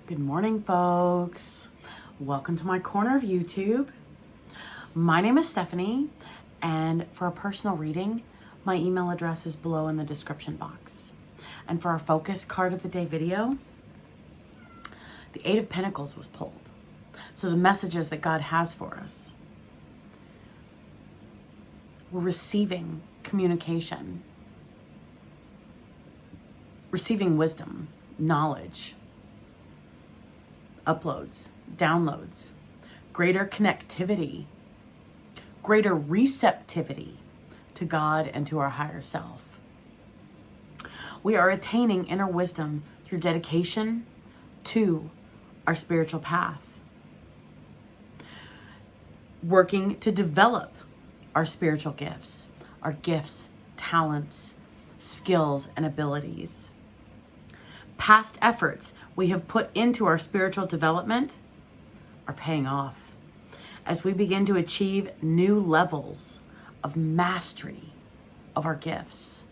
Good morning, folks. Welcome to my corner of YouTube. My name is Stephanie, and for a personal reading, my email address is below in the description box. And for our focus card of the day video, the Eight of Pentacles was pulled. So the messages that God has for us. We're receiving communication, receiving wisdom, knowledge, uploads, downloads, greater connectivity, greater receptivity to God and to our higher self. We are attaining inner wisdom through dedication to our spiritual path, working to develop our spiritual gifts, talents, skills, and abilities. Past efforts we have put into our spiritual development are paying off as we begin to achieve new levels of mastery of our gifts.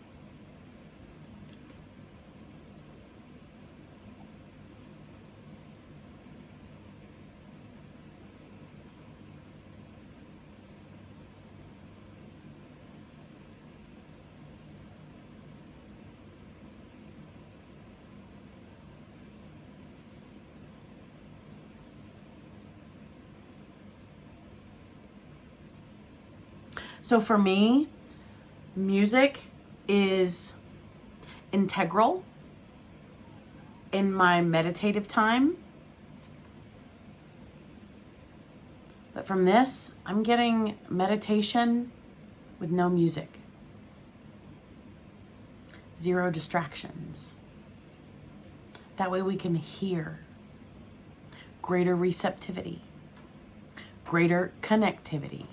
So for me, music is integral in my meditative time. But from this, I'm getting meditation with no music. Zero distractions. That way we can hear greater receptivity, greater connectivity.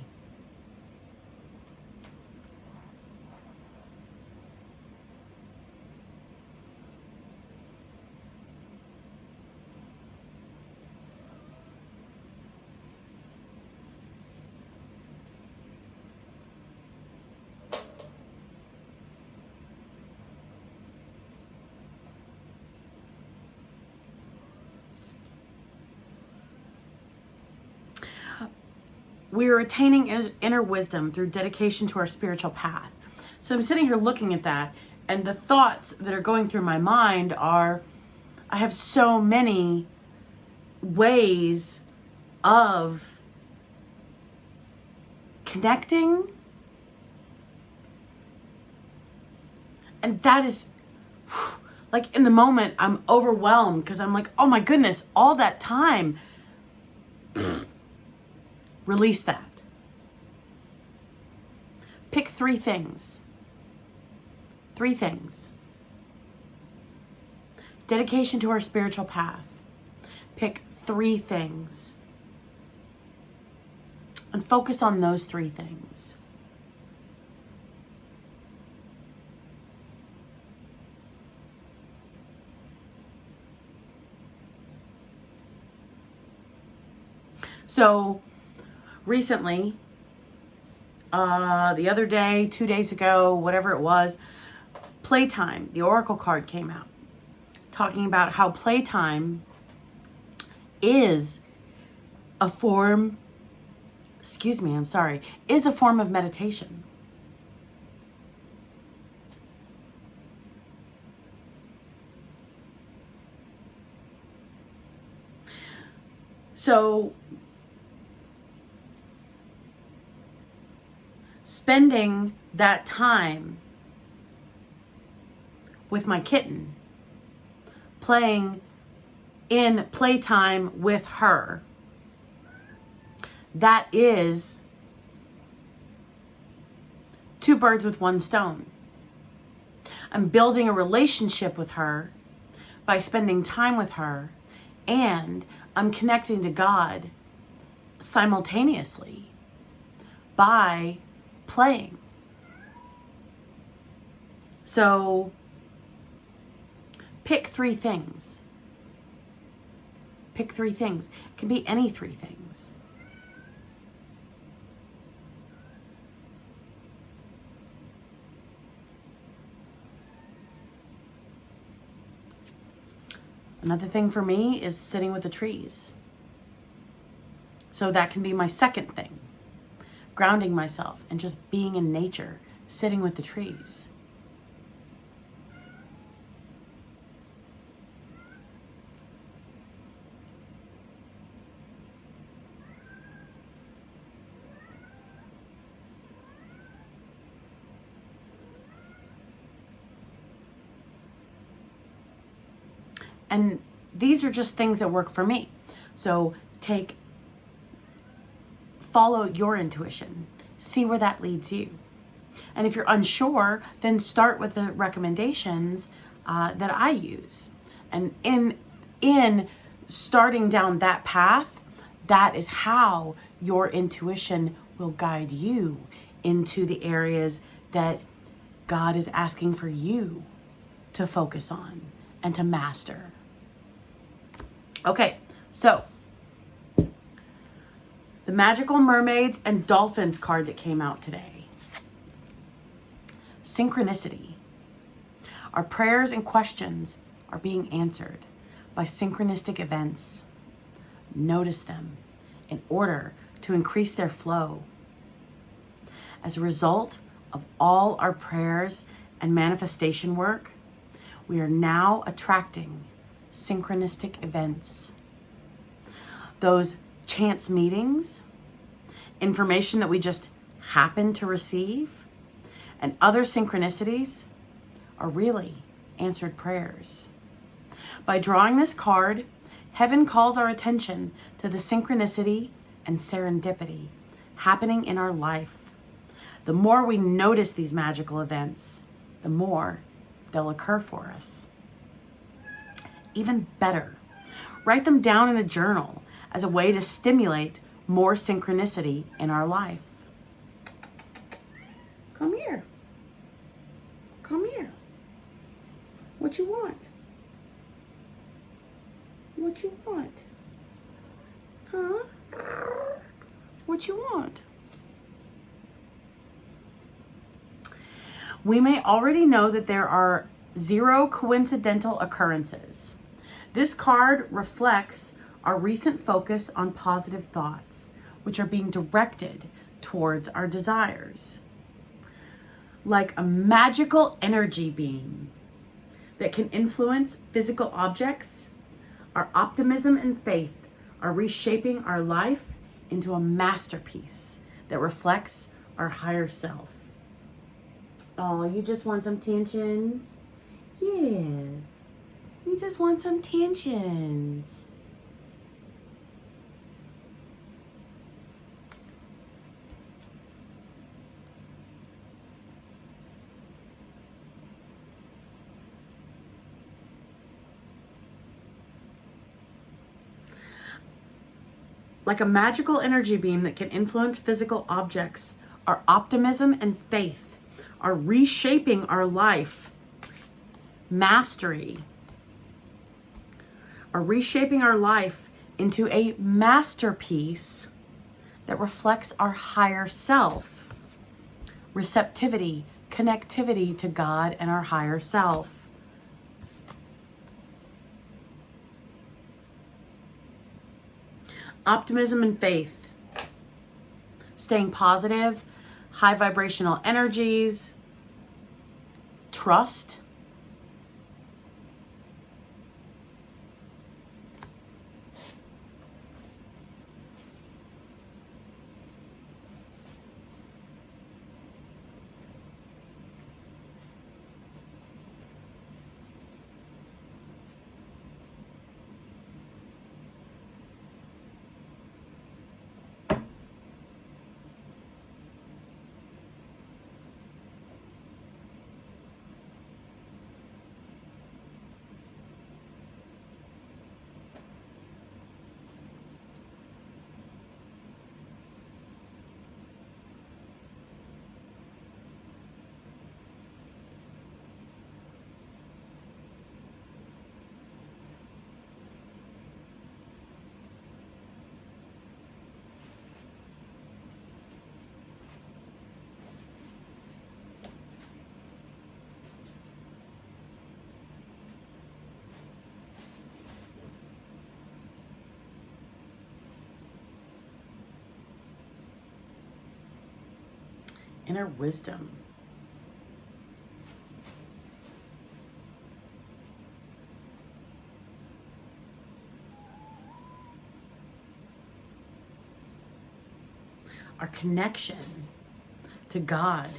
We are attaining inner wisdom through dedication to our spiritual path. So I'm sitting here looking at that, and the thoughts that are going through my mind are, I have so many ways of connecting. And that is, like, in the moment, I'm overwhelmed because I'm like, oh my goodness, all that time. Release that. Pick three things. Three things. Dedication to our spiritual path. Pick three things. And focus on those three things. So, recently, the other day, 2 days ago, whatever it was, Playtime, the Oracle card came out, talking about how playtime is a form, is a form of meditation. So, spending that time with my kitten, playing in playtime with her, that is two birds with one stone. I'm building a relationship with her by spending time with her, and I'm connecting to God simultaneously by playing. So pick three things. Pick three things. It can be any three things. Another thing for me is sitting with the trees. So that can be my second thing. Grounding myself and just being in nature, sitting with the trees. And these are just things that work for me. So follow your intuition. See where that leads you. And if you're unsure, then start with the recommendations that I use. And in starting down that path, that is how your intuition will guide you into the areas that God is asking for you to focus on and to master. Okay, so the Magical Mermaids and Dolphins card that came out today. Synchronicity. Our prayers and questions are being answered by synchronistic events. Notice them in order to increase their flow. As a result of all our prayers and manifestation work, we are now attracting synchronistic events. Those chance meetings, information that we just happen to receive, and other synchronicities are really answered prayers. By drawing this card, heaven calls our attention to the synchronicity and serendipity happening in our life. The more we notice these magical events, the more they'll occur for us. Even better, write them down in a journal as a way to stimulate more synchronicity in our life. Come here. Come here. What you want? What you want? Huh? What you want? We may already know that there are 0 coincidental occurrences. This card reflects our recent focus on positive thoughts, which are being directed towards our desires. Like a magical energy beam that can influence physical objects, our optimism and faith are reshaping our life into a masterpiece that reflects our higher self. Oh, you just want some tensions? Yes. You just want some tensions. Like a magical energy beam that can influence physical objects, our optimism and faith are reshaping our life. Mastery are reshaping our life into a masterpiece that reflects our higher self. Receptivity, connectivity to God and our higher self. Optimism and faith. Staying positive, high vibrational energies, trust. inner wisdom. Our connection to God.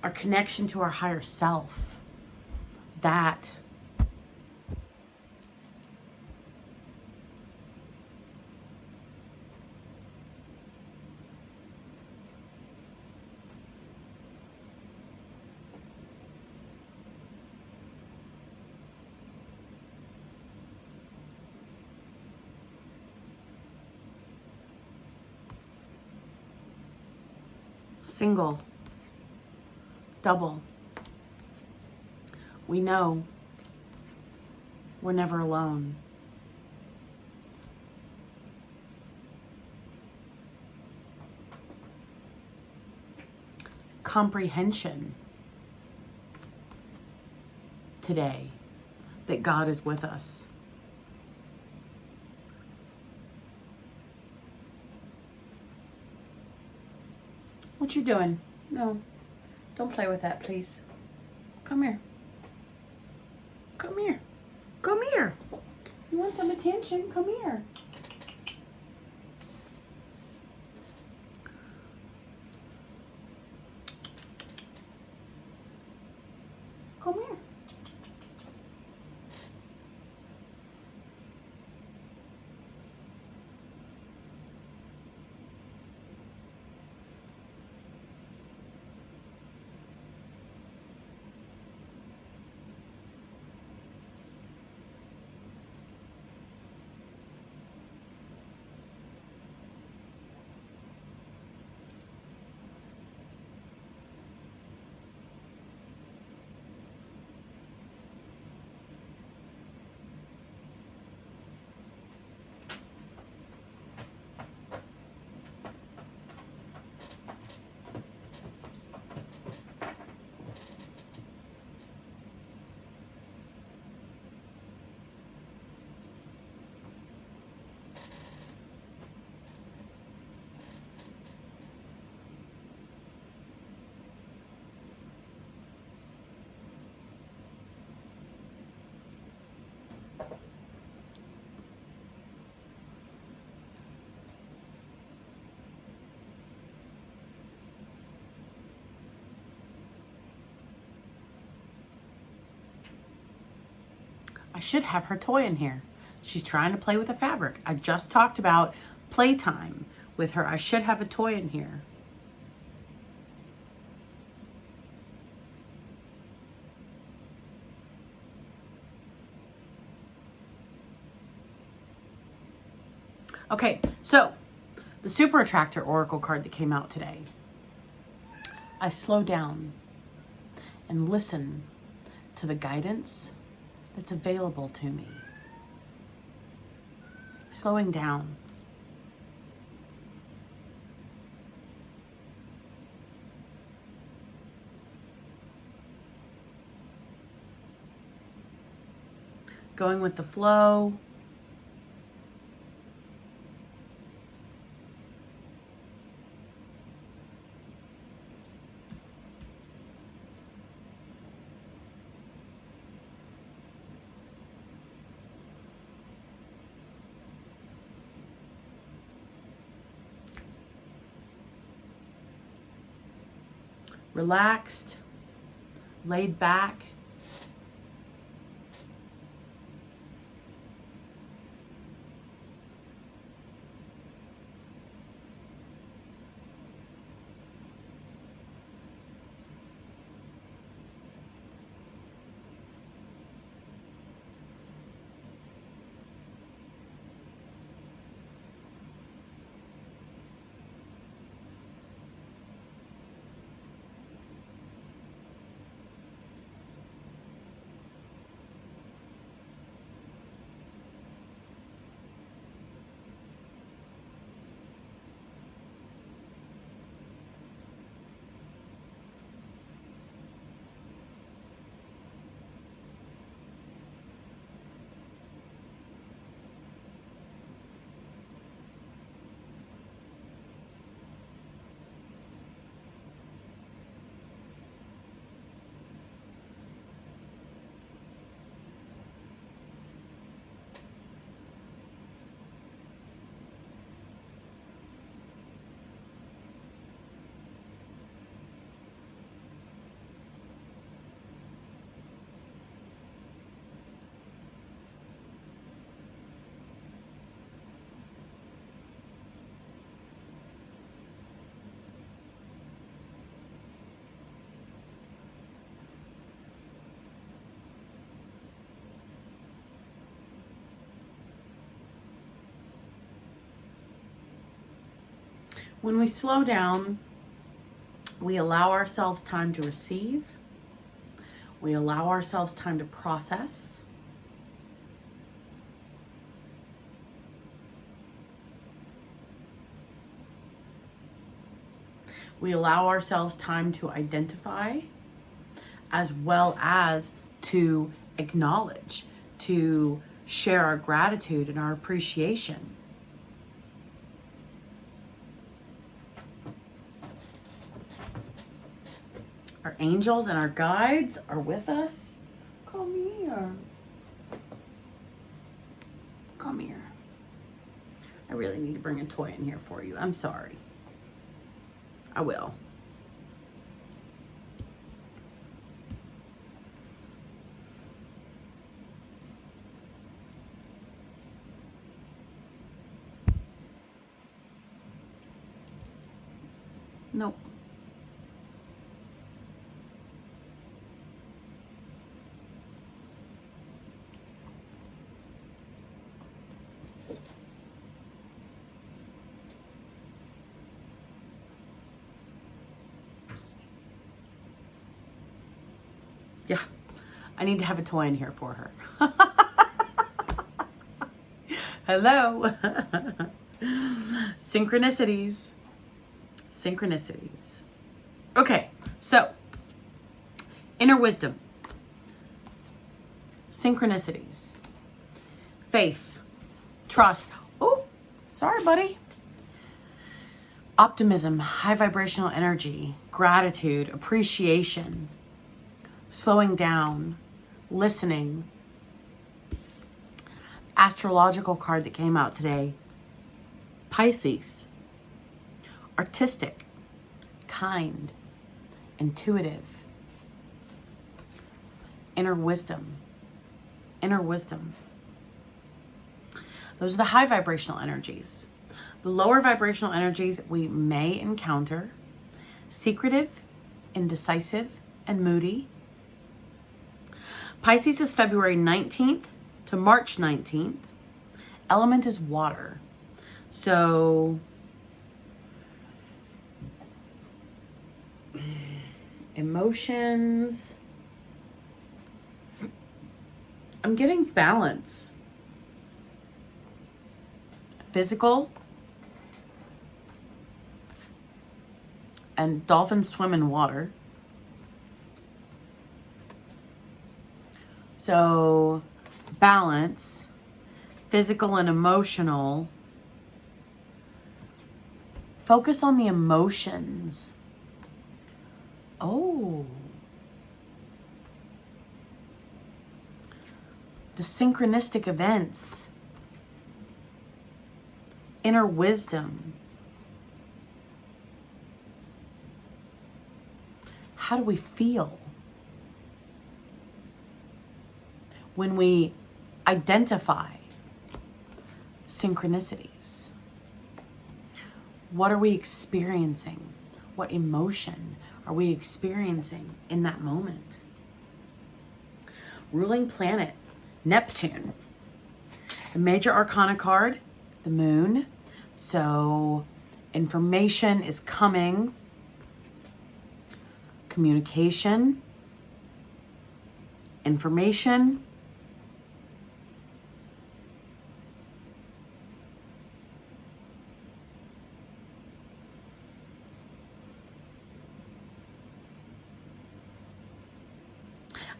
Our connection to our higher self. That single, double. We know we're never alone. Comprehension today that God is with us. What you doing? No, don't play with that, please. Come here. Come here. Come here. You want some attention? Come here. Come here. I should have her toy in here. She's trying to play with the fabric. I just talked about playtime with her. I should have a toy in here. Okay, so the Super Attractor Oracle card that came out today. I slow down and listen to the guidance that's available to me. Slowing down. Going with the flow. Relaxed, laid back. When we slow down, we allow ourselves time to receive. We allow ourselves time to process. We allow ourselves time to identify, as well as to acknowledge, to share our gratitude and our appreciation. Our angels and our guides are with us. Come here. Come here. I really need to bring a toy in here for you. I'm sorry. I will. Nope. Yeah, I need to have a toy in here for her. Hello. Synchronicities. Synchronicities. Okay, so inner wisdom, synchronicities, faith, trust. Oh, sorry, buddy. Optimism, high vibrational energy, gratitude, appreciation, slowing down, listening. Astrological card that came out today, Pisces, artistic, kind, intuitive, inner wisdom, inner wisdom. Those are the high vibrational energies. The lower vibrational energies we may encounter, secretive, indecisive, and moody. Pisces is February 19th to March 19th. Element is water. So emotions. I'm getting balance. Physical. And dolphins swim in water. So balance, physical and emotional. Focus on the emotions. Oh. The synchronistic events. Inner wisdom. How do we feel when we identify synchronicities? What are we experiencing? What emotion are we experiencing in that moment? Ruling planet, Neptune. The major arcana card, the moon. So information is coming. Communication. Information.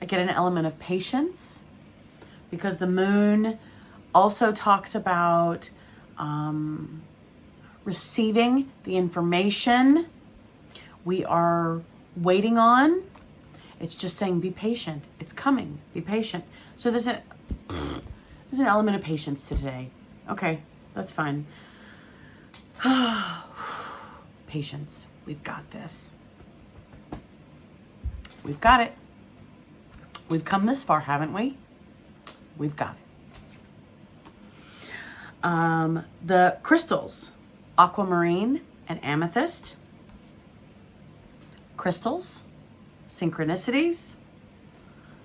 I get an element of patience because the moon also talks about receiving the information we are waiting on. It's just saying be patient. It's coming. Be patient. So there's an element of patience today. Okay, that's fine. Patience. We've got this. We've got it. We've come this far, haven't we? We've got it. The crystals, aquamarine and amethyst. Crystals, synchronicities.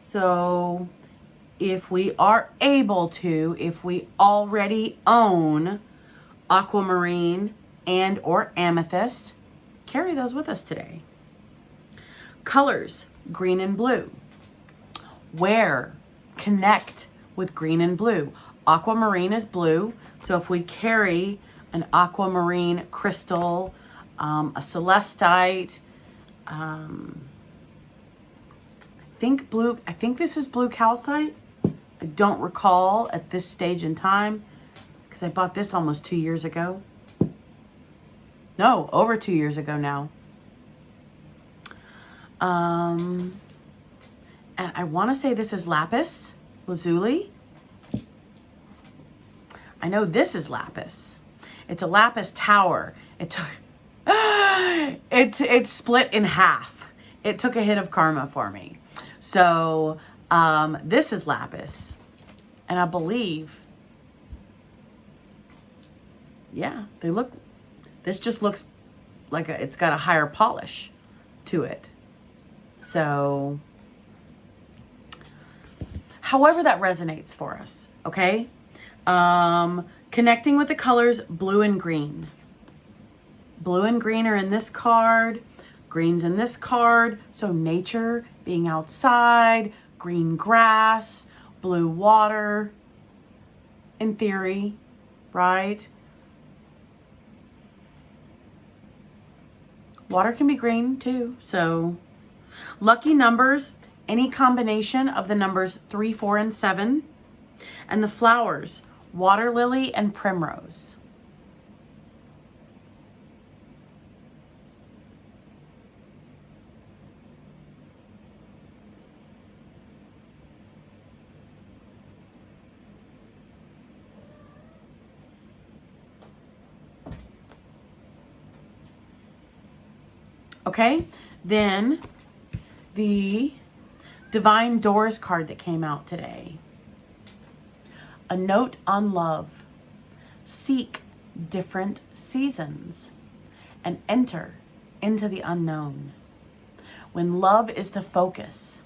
So if we are able to, if we already own aquamarine and or amethyst. Carry those with us today. Colors, green and blue. Wear, connect with green and blue. Aquamarine is blue, so if we carry an aquamarine crystal, a celestite, I think this is blue calcite. I don't recall at this stage in time because I bought this almost 2 years ago. No, over 2 years ago now. And I want to say this is lapis lazuli. I know this is lapis. It's a lapis tower. It took it split in half. It took a hit of karma for me. So this is lapis, and I believe, yeah, they look. This just looks like it's got a higher polish to it. So, however that resonates for us, okay? Connecting with the colors blue and green. Blue and green are in this card. Green's in this card. So nature, being outside, green grass, blue water, in theory, right? Water can be green too. So lucky numbers, any combination of the numbers 3, 4, and 7. And the flowers, water lily and primrose. Okay, then the Divine Doors card that came out today. A note on love. Seek different seasons and enter into the unknown. When love is the focus,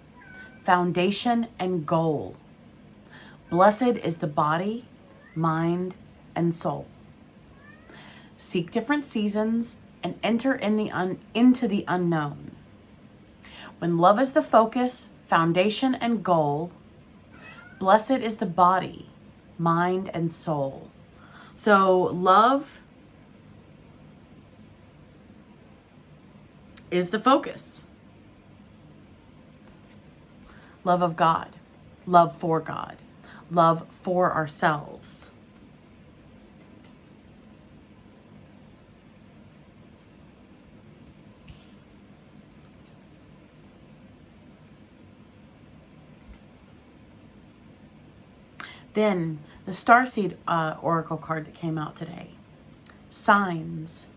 foundation, and goal, blessed is the body, mind, and soul. Seek different seasons and enter into the unknown. When love is the focus, foundation, and goal, blessed is the body, mind, and soul. So love is the focus. Love of God, love for God, love for ourselves. Then the Starseed Oracle card that came out today. Signs.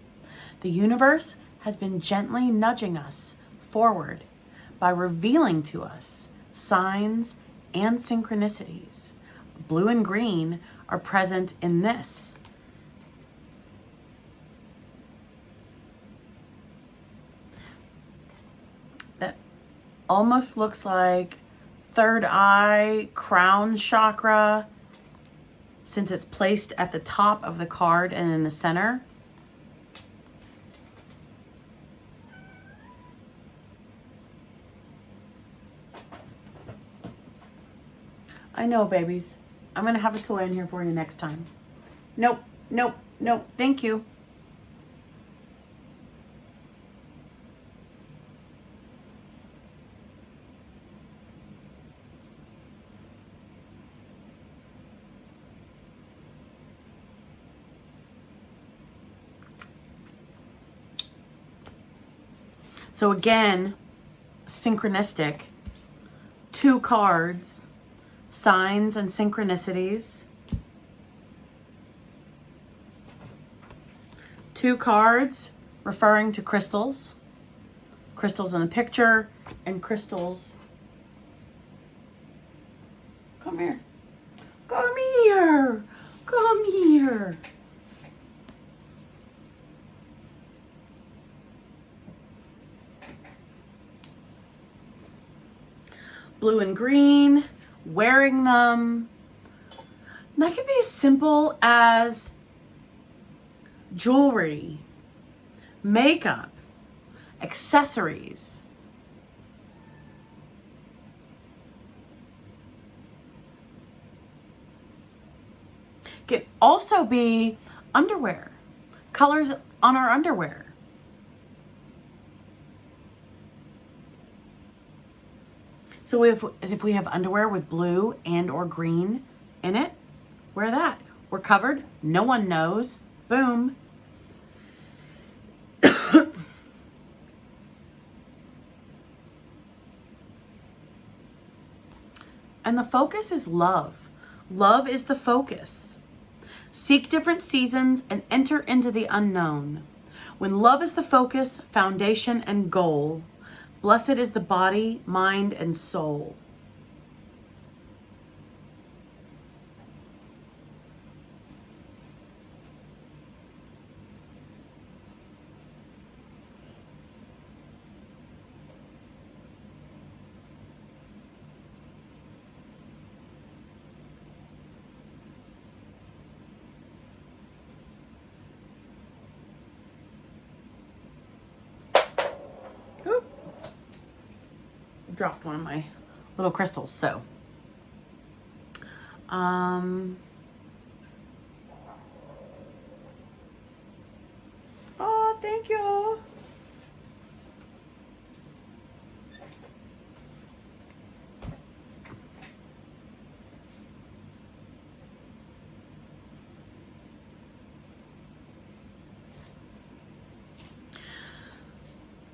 The universe has been gently nudging us forward by revealing to us signs and synchronicities. Blue and green are present in this. That almost looks like third eye, crown chakra, since it's placed at the top of the card and in the center. I know, babies. I'm going to have a toy in here for you next time. Nope, nope, nope. Thank you. So again, synchronistic, 2 cards, signs and synchronicities. 2 cards referring to crystals. Crystals in the picture and crystals. Come here. Come here. Come here. Blue and green, wearing them. And that could be as simple as jewelry, makeup, accessories. Could also be underwear, colors on our underwear. So if we have underwear with blue and or green in it, wear that. We're covered. No one knows. Boom. And the focus is love. Love is the focus. Seek different seasons and enter into the unknown. When love is the focus, foundation, and goal, blessed is the body, mind, and soul. Oop. Dropped one of my little crystals, so. Oh, thank you.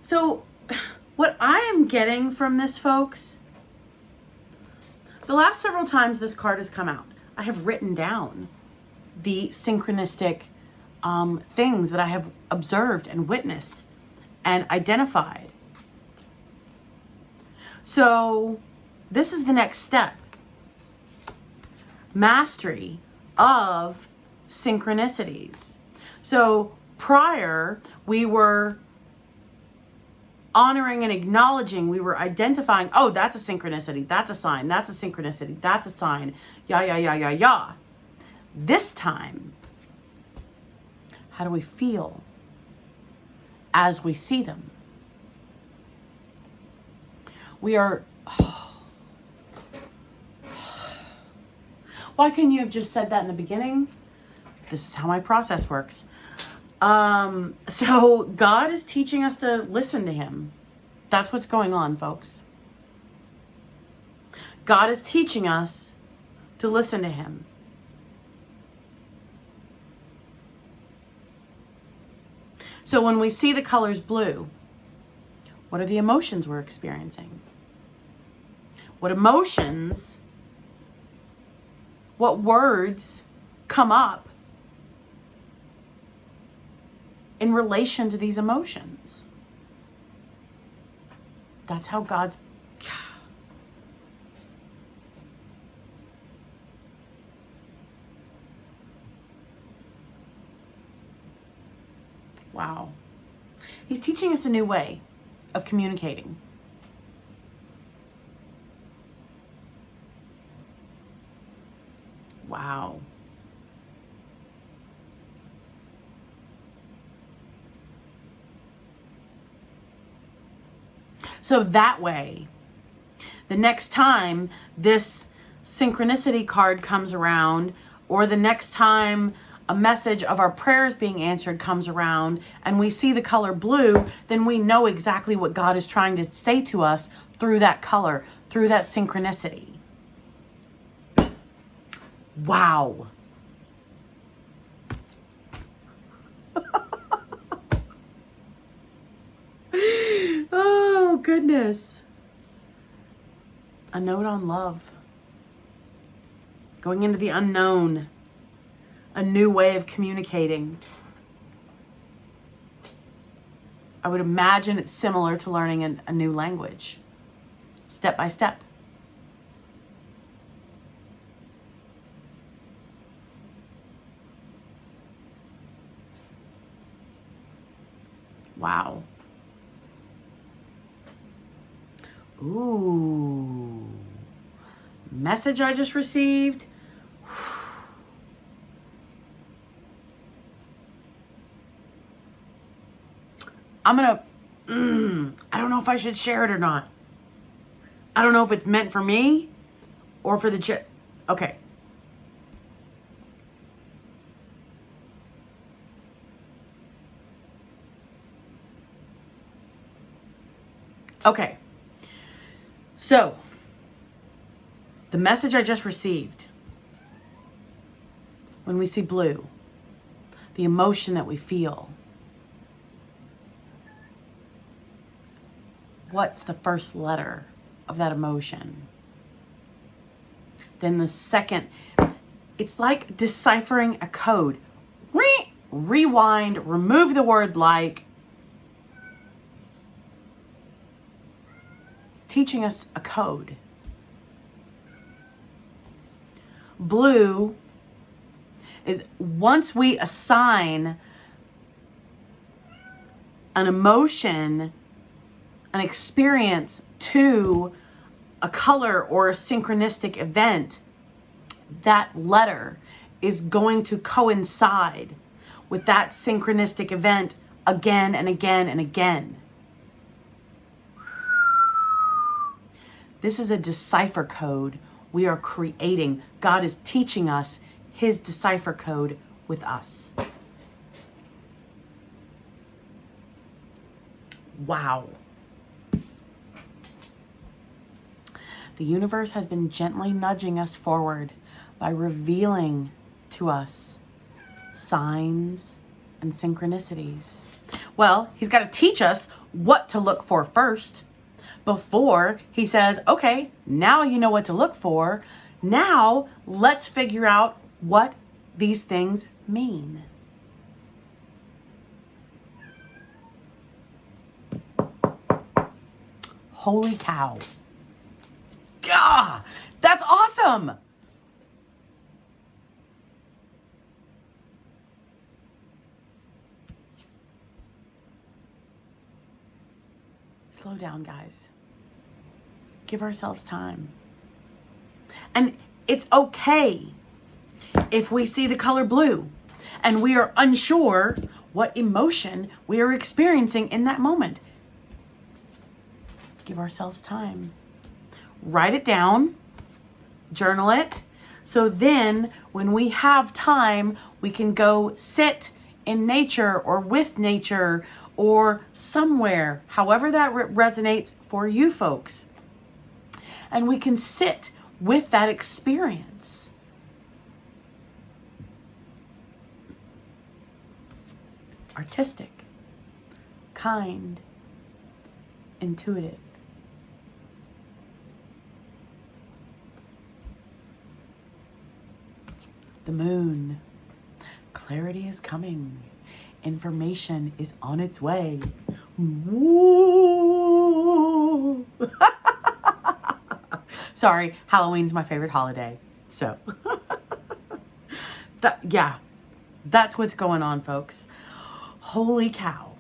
So what I am getting from this, folks, the last several times this card has come out, I have written down the synchronistic things that I have observed and witnessed and identified. So this is the next step. Mastery of synchronicities. So prior, we were honoring and acknowledging, we were identifying, oh, that's a synchronicity, that's a sign, that's a synchronicity, that's a sign, yeah. This time, how do we feel as we see them? We are, why couldn't you have just said that in the beginning? This is how my process works. So God is teaching us to listen to him. That's what's going on, folks. God is teaching us to listen to him. So when we see the colors blue, what are the emotions we're experiencing? What emotions, what words come up in relation to these emotions? That's how God's... Wow. He's teaching us a new way of communicating. Wow. So that way, the next time this synchronicity card comes around, or the next time a message of our prayers being answered comes around and we see the color blue, then we know exactly what God is trying to say to us through that color, through that synchronicity. Wow. Oh, goodness. A note on love. Going into the unknown. A new way of communicating. I would imagine it's similar to learning a new language. Step by step. Wow. Ooh. Message I just received. I don't know if I should share it or not. I don't know if it's meant for me or for the okay. Okay. So, the message I just received, when we see blue, the emotion that we feel, what's the first letter of that emotion? Then the second, it's like deciphering a code. Rewind, remove the word like. It's teaching us a code. Blue is once we assign an emotion, an experience to a color or a synchronistic event, that letter is going to coincide with that synchronistic event again and again and again. This is a decipher code we are creating. God is teaching us his decipher code with us. Wow. The universe has been gently nudging us forward by revealing to us signs and synchronicities. Well, he's got to teach us what to look for first before he says, okay, now you know what to look for. Now let's figure out what these things mean. Holy cow. Gah! That's awesome! Slow down, guys. Give ourselves time. And it's okay if we see the color blue and we are unsure what emotion we are experiencing in that moment. Give ourselves time. Write it down, journal it, so then when we have time, we can go sit in nature or with nature or somewhere, however that resonates for you folks. And we can sit with that experience. Artistic, kind, intuitive. The moon. Clarity is coming. Information is on its way. Woo! Sorry, Halloween's my favorite holiday. So, that's what's going on, folks. Holy cow.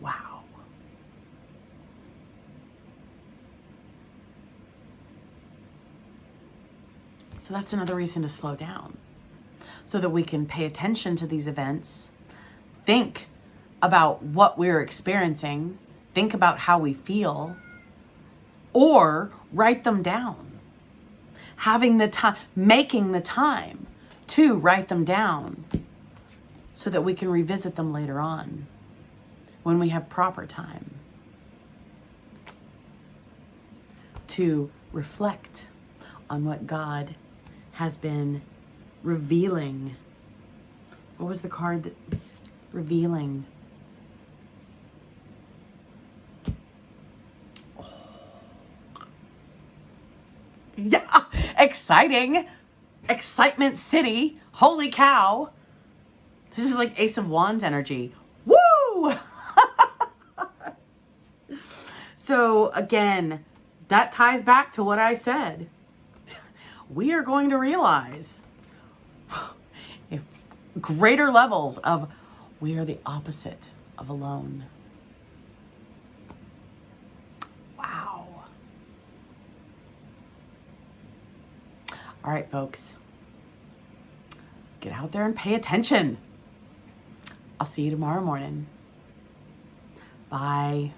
Wow. So that's another reason to slow down, so that we can pay attention to these events, think about what we're experiencing, think about how we feel, or write them down. Having the time, making the time to write them down so that we can revisit them later on when we have proper time to reflect on what God has been revealing. What was the card that revealing? Oh. Yeah, exciting. Excitement City. Holy cow. This is like Ace of Wands energy. Woo! So again, that ties back to what I said. We are going to realize if greater levels of we are the opposite of alone. Wow. All right, folks. Get out there and pay attention. I'll see you tomorrow morning. Bye.